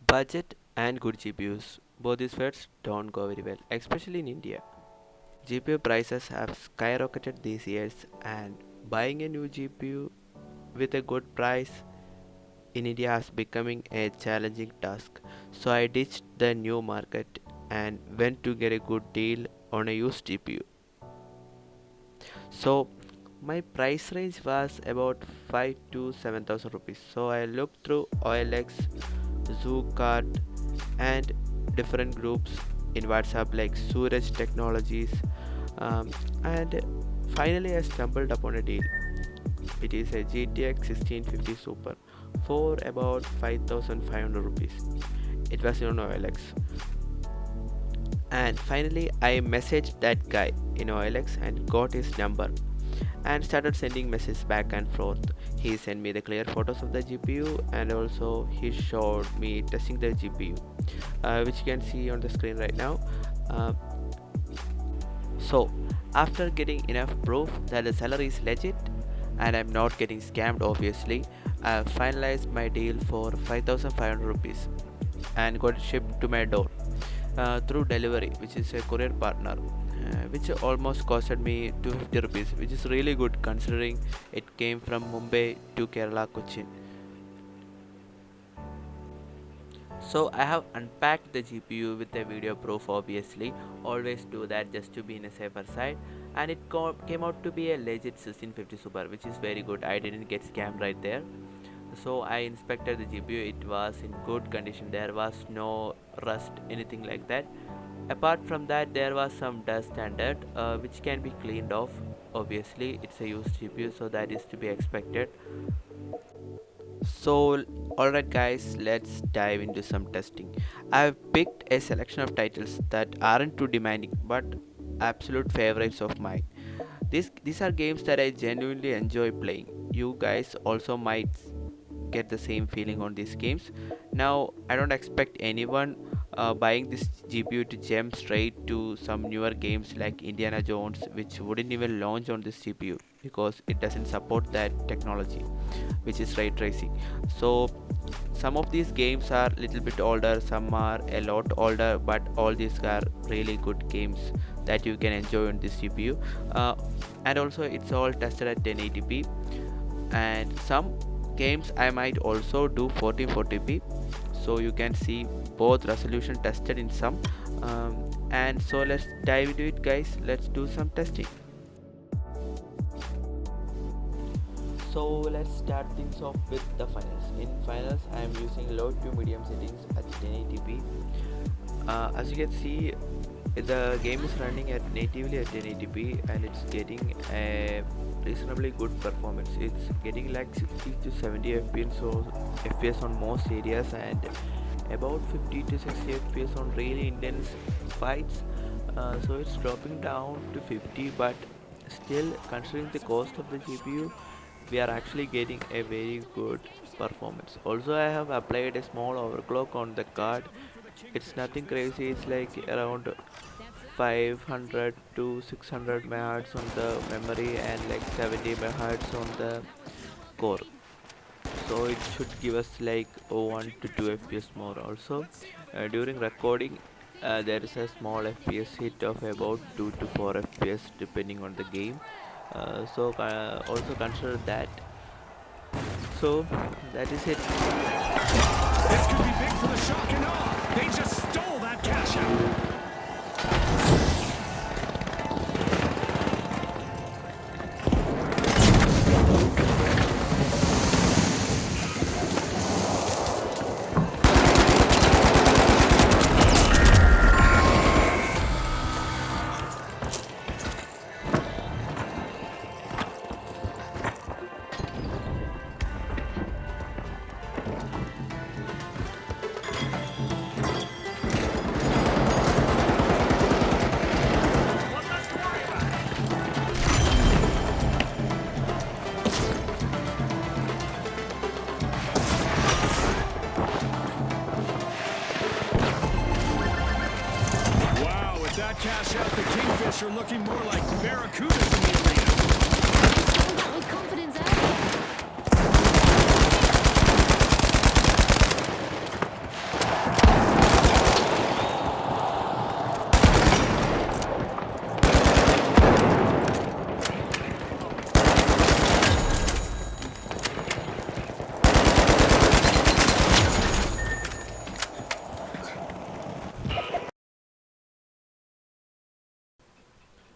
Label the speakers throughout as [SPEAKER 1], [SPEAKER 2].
[SPEAKER 1] Budget and good GPUs. Both these words don't go very well, especially in India. GPU prices have skyrocketed these years, and buying a new GPU with a good price in India has becoming a challenging task. So I ditched the new market and went to get a good deal on a used GPU. So my price range was about 5 to 7,000 rupees. So I looked through OLX, Zoocart, and different groups in WhatsApp like Suraj Technologies, um, and finally I stumbled upon a deal. It is a GTX 1650 Super for about 5,500 rupees. It was on OLX, and finally I messaged that guy in OLX and got his number and started sending messages back and forth. He sent me the clear photos of the GPU, and also he showed me testing the GPU, which you can see on the screen right now. Uh, so, after getting enough proof that the seller is legit and I'm not getting scammed, obviously, I finalized my deal for 5,500 rupees and got it shipped to my door through delivery, which is a courier partner, which almost costed me 250 rupees, which is really good considering it came from Mumbai to Kerala, Cochin. So I have unpacked the GPU with a video proof, obviously. Always do that just to be in a safer side. And it came out to be a legit 1650 Super, which is very good. I didn't get scammed right there. So I inspected the GPU. It was in good condition. There was no rust, anything like that. Apart from that, there was some dust and dirt, which can be cleaned off. Obviously, it's a used GPU, so that is to be expected. So, alright, guys, let's dive into some testing. I've picked a selection of titles that aren't too demanding but absolute favorites of mine. These are games that I genuinely enjoy playing. You guys also might get the same feeling on these games. Now, I don't expect anyone buying this GPU to jump straight to some newer games like Indiana Jones, which wouldn't even launch on this GPU because it doesn't support that technology, which is ray tracing. So, some of these games are a little bit older, some are a lot older, but all these are really good games that you can enjoy on this GPU. And also, it's all tested at 1080p, and some games I might also do 1440p, so you can see both resolution tested in some. And so let's dive into it, guys. Let's do some testing. So let's start things off with the finals. In finals, I am using low to medium settings at 1080p. As you can see, the game is running at natively at 1080p, and it's getting a reasonably good performance. It's getting like 60 to 70 FPS on most areas, and about 50 to 60 FPS on really intense fights. So it's dropping down to 50, but still, considering the cost of the GPU, we are actually getting a very good performance. Also, I have applied a small overclock on the card. It's nothing crazy, it's like around 500 to 600 megahertz on the memory and like 70 megahertz on the core. So it should give us like 1 to 2 fps more. Also, during recording, there is a small fps hit of about 2 to 4 fps depending on the game. Also consider that. So that is it.
[SPEAKER 2] This could be big for the shock and awe. They just stole that cash out. That cash out, the Kingfish are looking more like barracudas in the arena.
[SPEAKER 3] Sold out with confidence, eh?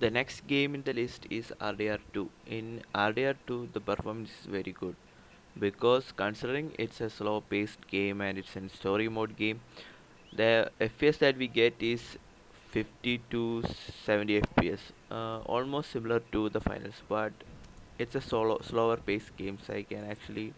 [SPEAKER 1] The next game in the list is RDR2. In RDR2, the performance is very good because considering it's a slow-paced game and it's a story mode game, the FPS that we get is 50 to 70 FPS, almost similar to the finals, but it's a slower paced game, so I can actually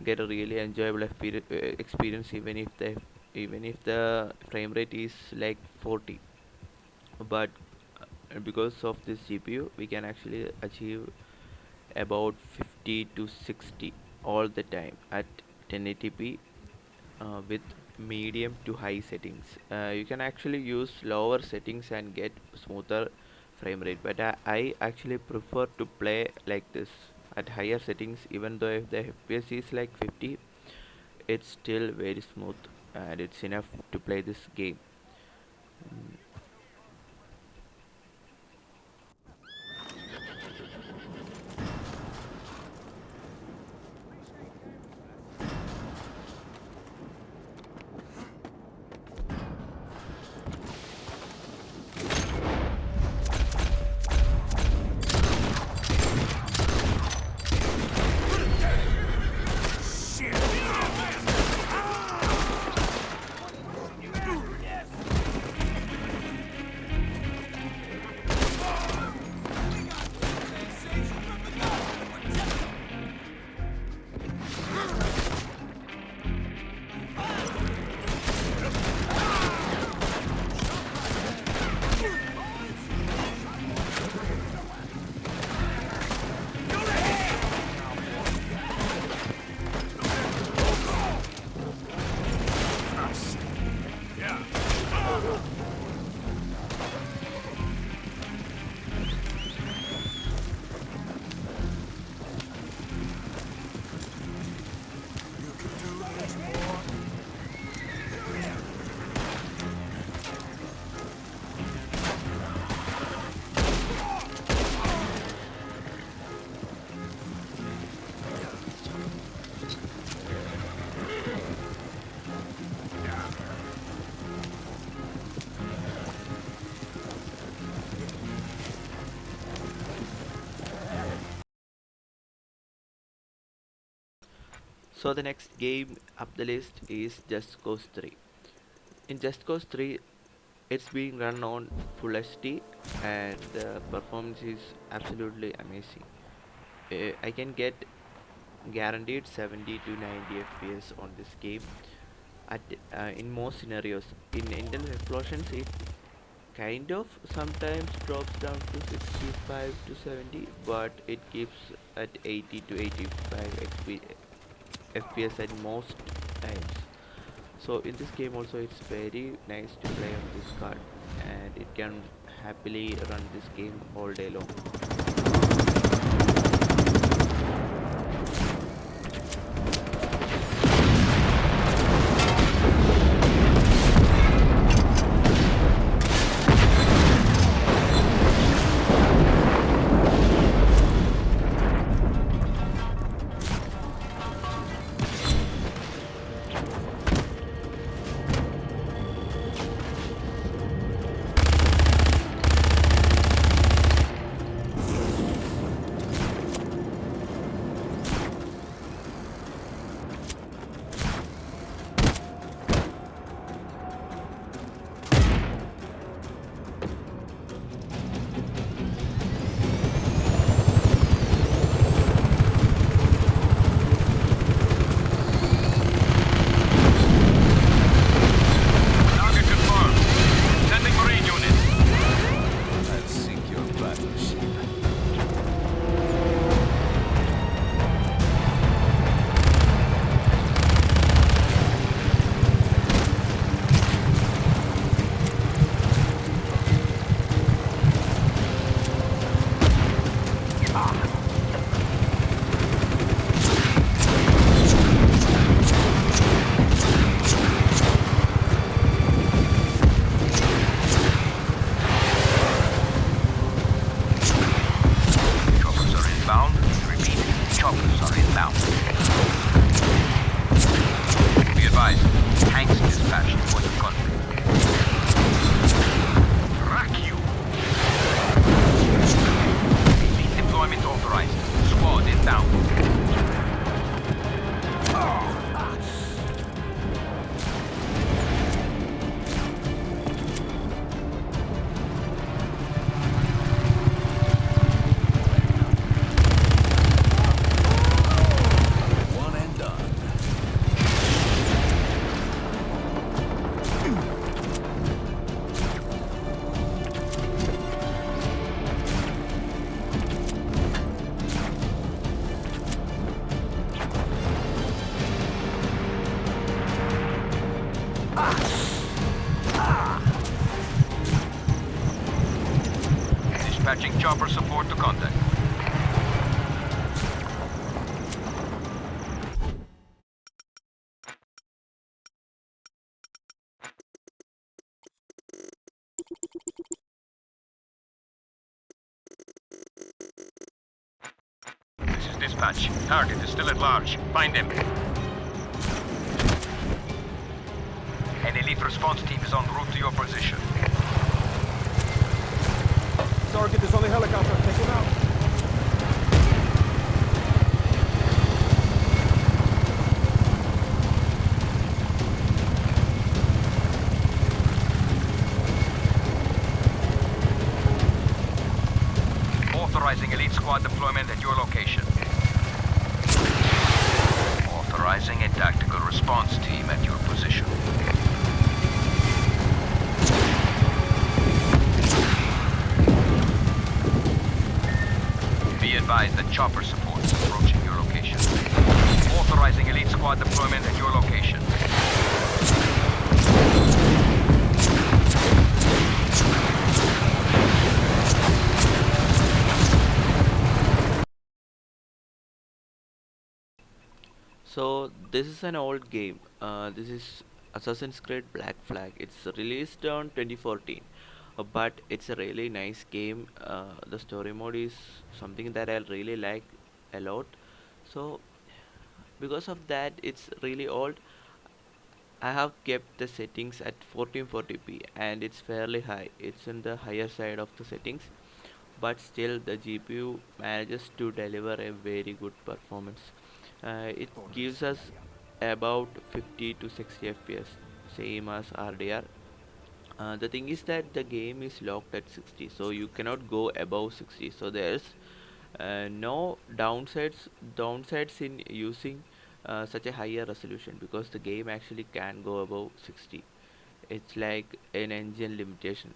[SPEAKER 1] get a really enjoyable experience even if the frame rate is like 40. But because of this GPU, we can actually achieve about 50 to 60 all the time at 1080p with medium to high settings. You can actually use lower settings and get smoother frame rate, but I actually prefer to play like this at higher settings. Even though if the FPS is like 50, it's still very smooth and it's enough to play this game. Mm. So the next game up the list is Just Cause 3. In Just Cause 3, it's being run on Full HD and the performance is absolutely amazing. I can get guaranteed 70 to 90 FPS on this game at in most scenarios. In intense explosions, it kind of sometimes drops down to 65 to 70, but it keeps at 80 to 85 FPS at most times. So in this game also it's very nice to play on this card and it can happily run this game all day long.
[SPEAKER 2] Target confirmed. Sending Marine unit. Let's sink your battleship. Choppers are inbound. Repeat, choppers are inbound. Be advised, tanks dispatched point of conflict. Rack you!
[SPEAKER 4] Dispatching chopper support to contact. This is dispatch. Target is still at large. Find him. An elite response team is en route to your position.
[SPEAKER 2] Target is on the helicopter. Take him out.
[SPEAKER 4] Authorizing elite squad deployment at your location. Authorizing a tactical response team at your position. Be advised that chopper support is approaching your location. Authorizing elite squad deployment at your location.
[SPEAKER 1] So this is an old game. This is Assassin's Creed Black Flag. It's released on 2014, but it's a really nice game. The story mode is something that I really like a lot. So because of that, it's really old. I have kept the settings at 1440p and it's fairly high. It's in the higher side of the settings, but still the GPU manages to deliver a very good performance. It gives us about 50 to 60 FPS, same as RDR. The thing is that the game is locked at 60, so you cannot go above 60. So there's no downsides in using such a higher resolution, because the game actually can go above 60. It's like an engine limitation.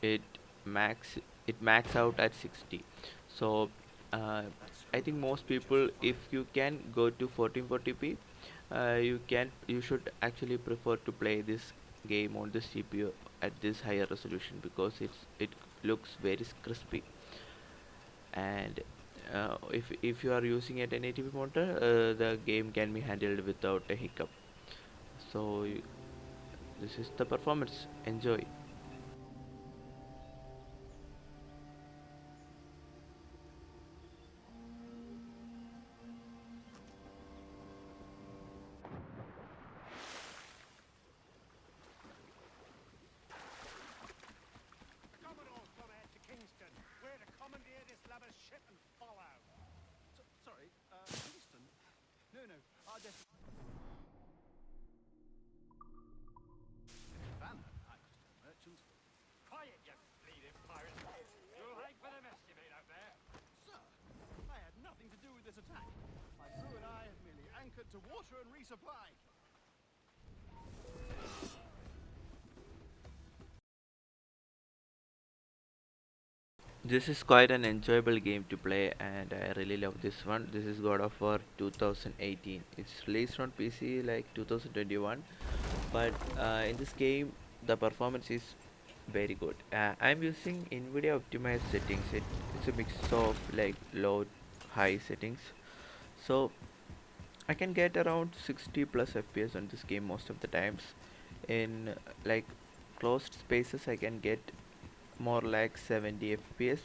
[SPEAKER 1] It max it max out at 60. So uh, I think most people, if you can go to 1440p, you should actually prefer to play this game on the CPU at this higher resolution, because it looks very crispy. And if you are using a 1080p monitor, the game can be handled without a hiccup. So this is the performance. Enjoy.
[SPEAKER 2] Commodore come out to Kingston. We're to commandeer this lavish ship and follow. Sorry, Kingston? No, our Banner, I'm just a merchant. Quiet, you bleeding pirate. You'll hang for the mess you made out there. Sir, I had nothing to do with this attack. My crew and I had merely anchored to water and resupply.
[SPEAKER 1] This is quite an enjoyable game to play, and I really love this one. This is God of War 2018. It's released on PC like 2021, but in this game the performance is very good. I'm using NVIDIA optimized settings. It's a mix of like low, high settings, so I can get around 60 plus FPS on this game most of the times. In like closed spaces, I can get more like 70 FPS.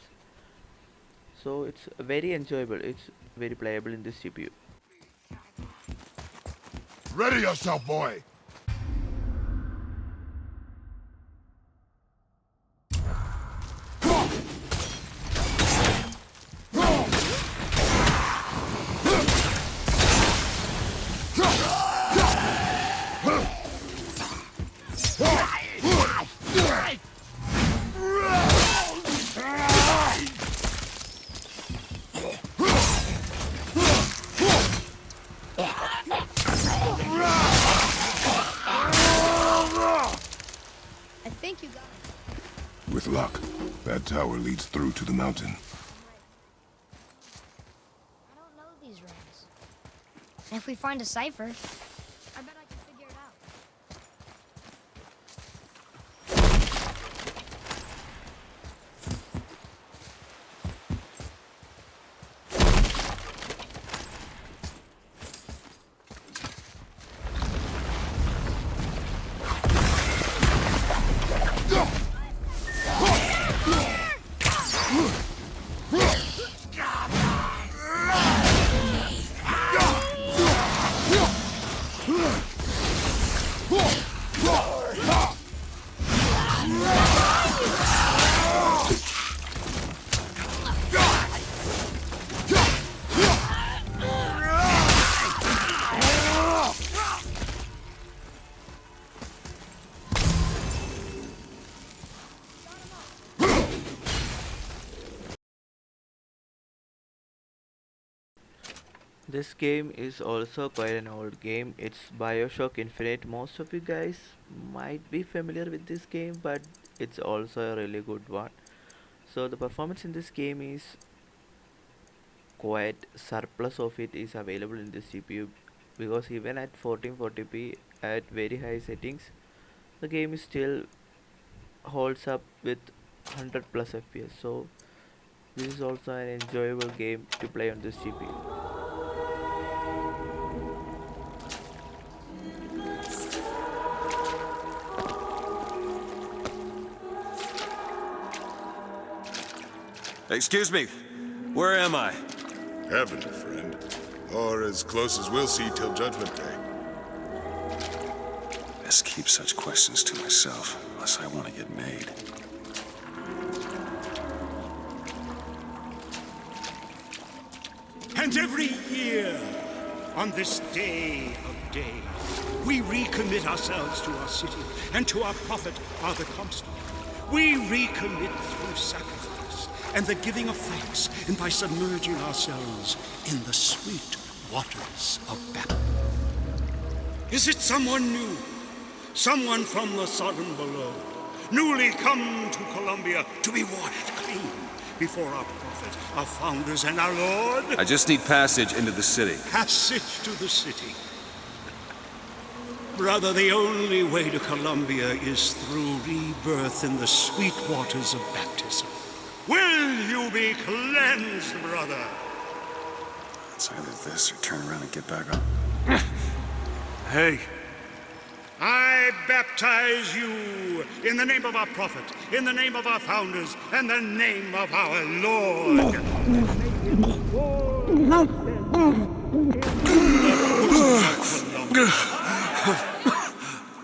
[SPEAKER 1] So it's very enjoyable. It's very playable in this CPU.
[SPEAKER 5] Ready yourself, boy!
[SPEAKER 3] I think you got it.
[SPEAKER 5] With luck, that tower leads through to the mountain.
[SPEAKER 3] I don't know these rings. And if we find a cipher, I bet I can figure it out.
[SPEAKER 1] This game is also quite an old game. It's BioShock Infinite. Most of you guys might be familiar with this game, but it's also a really good one. So the performance in this game is quite surplus of it is available in the CPU, because even at 1440p at very high settings, the game is still holds up with 100 plus FPS. So this is also an enjoyable game to play on this GPU.
[SPEAKER 6] Excuse me, where am I?
[SPEAKER 5] Heaven, friend. Or as close as we'll see till Judgment Day.
[SPEAKER 6] Best keep such questions to myself, unless I want to get made.
[SPEAKER 2] And every year, on this day of days, we recommit ourselves to our city and to our prophet, Father Comstock. We recommit through sacrifice and the giving of thanks, and by submerging ourselves in the sweet waters of baptism. Is it someone new? Someone from the Sodom below, newly come to Columbia to be washed clean before our prophet, our founders, and our Lord?
[SPEAKER 6] I just need passage into the city.
[SPEAKER 2] Passage to the city. Brother, the only way to Columbia is through rebirth in the sweet waters of baptism. Will you be cleansed, brother?
[SPEAKER 6] It's either this or turn around and get back on. Hey.
[SPEAKER 2] I baptize you in the name of our prophet, in the name of our founders, and the name of our Lord.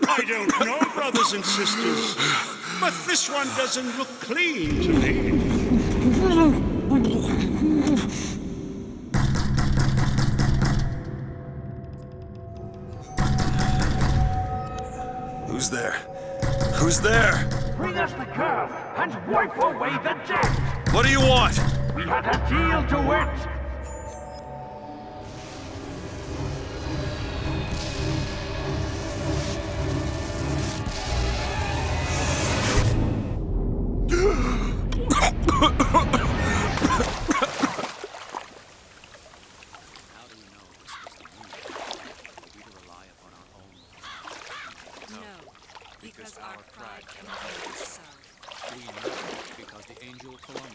[SPEAKER 2] I don't know, brothers and sisters, but this one doesn't look clean to me.
[SPEAKER 6] Who's there? Who's there?
[SPEAKER 7] Bring us the curve and wipe away the debt!
[SPEAKER 6] What do you want?
[SPEAKER 7] We had a deal to it!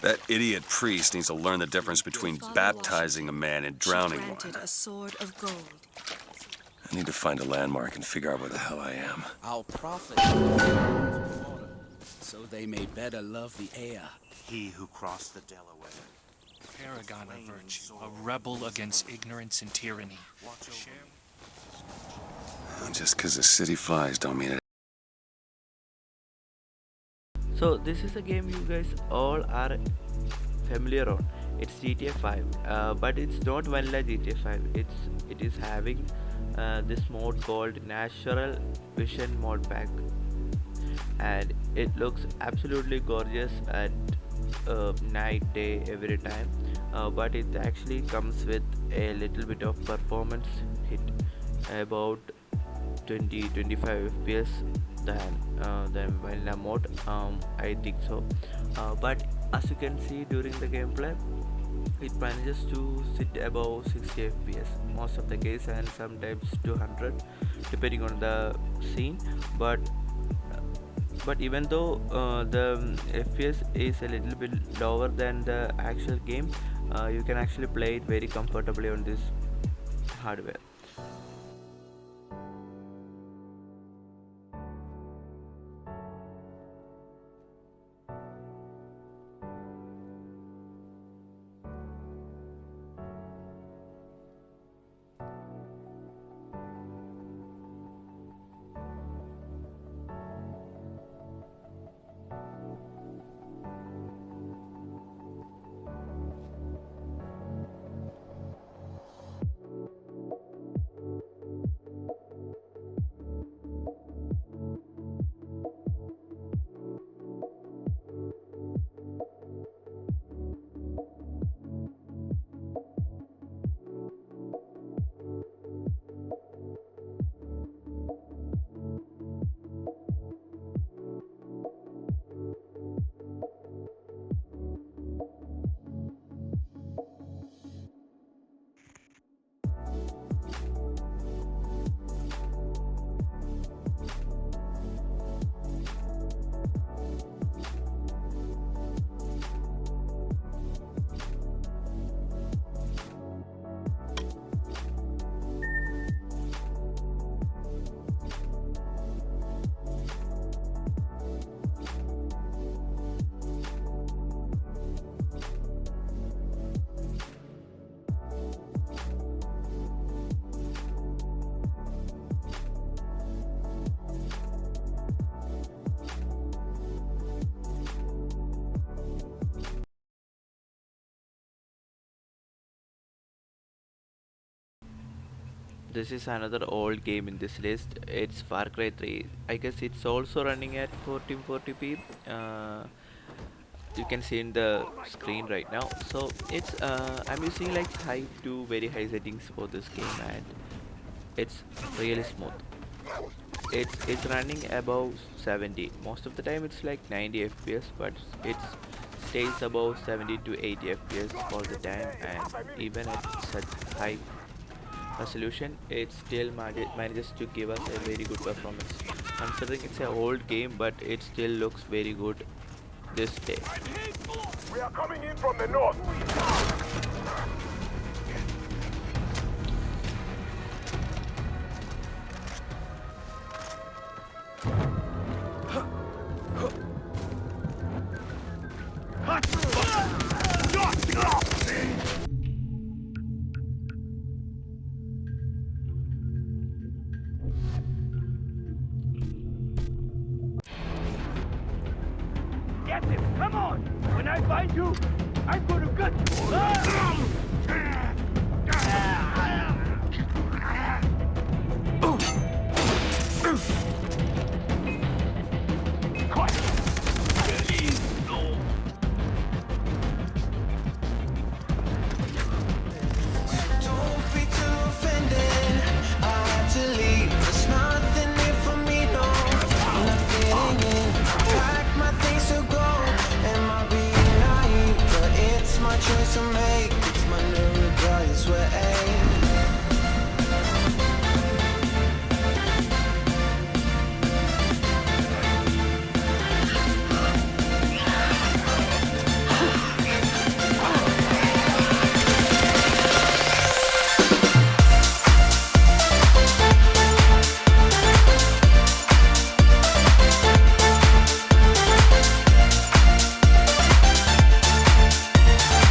[SPEAKER 6] That idiot priest needs to learn the difference between baptizing a man and drowning one.
[SPEAKER 8] A sword of gold.
[SPEAKER 6] I need to find a landmark and figure out where the hell I am.
[SPEAKER 9] Our prophet water, so they may better love the air.
[SPEAKER 10] He who crossed the Delaware.
[SPEAKER 11] Paragon of virtue, a rebel against ignorance and tyranny.
[SPEAKER 6] Just because the city flies don't mean it.
[SPEAKER 1] So this is a game you guys all are familiar on. It's GTA 5, but it's not vanilla GTA 5. It is having this mode called Natural Vision Mod Pack, and it looks absolutely gorgeous at night, day, every time. But it actually comes with a little bit of performance hit, about 20-25 FPS than vanilla mode. I think so, but as you can see during the gameplay, it manages to sit above 60 FPS most of the case, and sometimes 200 depending on the scene. But even though the FPS is a little bit lower than the actual game, you can actually play it very comfortably on this hardware. This is another old game in this list. It's Far Cry 3. I guess it's also running at 1440p. You can see in the screen right now. So it's I'm using like high to very high settings for this game, and it's really smooth. It's running above 70. Most of the time it's like 90 fps, but it stays above 70 to 80 fps all the time, and even at such high resolution it still manages to give us a very good performance. Considering it's an old game, but it still looks very good this day.
[SPEAKER 7] We are coming in from the north. Get him! Come on! When I find you, I'm gonna gut you!